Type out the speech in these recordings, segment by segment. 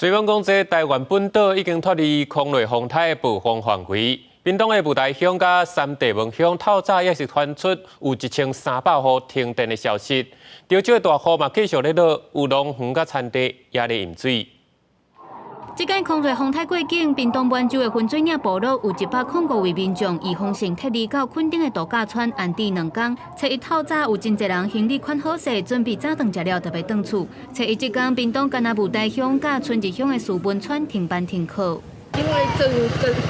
虽讲讲这台湾本岛已经脱离空内风台的暴风范围，屏东的雾台乡甲三地门乡透早也是传出有1300户停电的消息。潮州的大雨嘛继续在落，有农园甲田地也在淹水。 这届空热风台过境，屏东满洲的分水岭部落有105位民众以风绳撤离到垦丁的度假村安置2天。初一透早有真侪人行李款好势，准备早顿食了，特别转厝。初一这天，屏东干那雾台乡甲春日乡的树文村停班停课。因为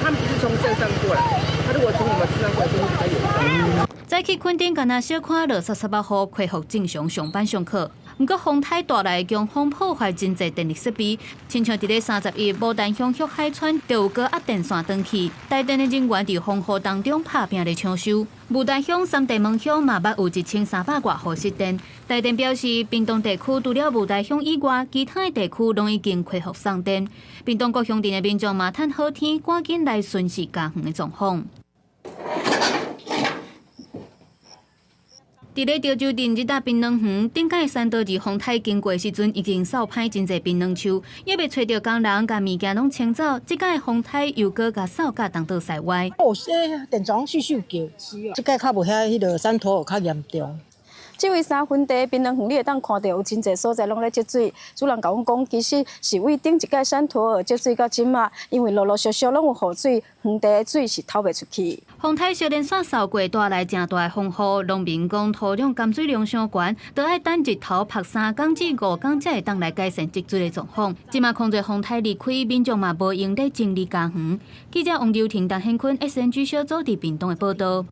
他们不是从镇上过来，他如果从我们镇上过来，就会比较严重。早起垦丁干那小看落1300户恢复正常上班上课。 不过，风台带来强风破坏真侪电力设备，亲像伫咧31牡丹乡旭海村就有高压电线断去，台电的人员伫风雨当中拍拼咧抢修。牡丹乡三地门乡嘛捌有1300多户失电，台电表示，屏东地区除了牡丹乡以外，其他的地区拢已经恢复送电。屏东各乡镇的民众嘛趁好天，赶紧来巡视家园的状况。 伫咧潮州镇日大槟榔园，顶间山道伫风台经过时阵，已经扫歹真侪槟榔树，也未找到工人，甲物件拢清走。即间风台又搁甲扫甲当到塞歪。哦，电桩咻咻叫，即届较无遐迄个山土较严重。 这位三分地槟榔园，你会当看到有真侪所在拢咧积水。主人甲阮讲，其实是为顶一届山土积水到即马，因为陆陆续续拢有雨水，园地的水是透袂出去。风台小连续扫过带来真大的风雨，农民讲土壤含水量伤悬，都要等日头晒3天至5天才会当来改善积水的状况。即马空热风台离开，民众嘛无用咧整理家园。记者王刘婷、陈显坤 SNG 小组伫屏东的报道。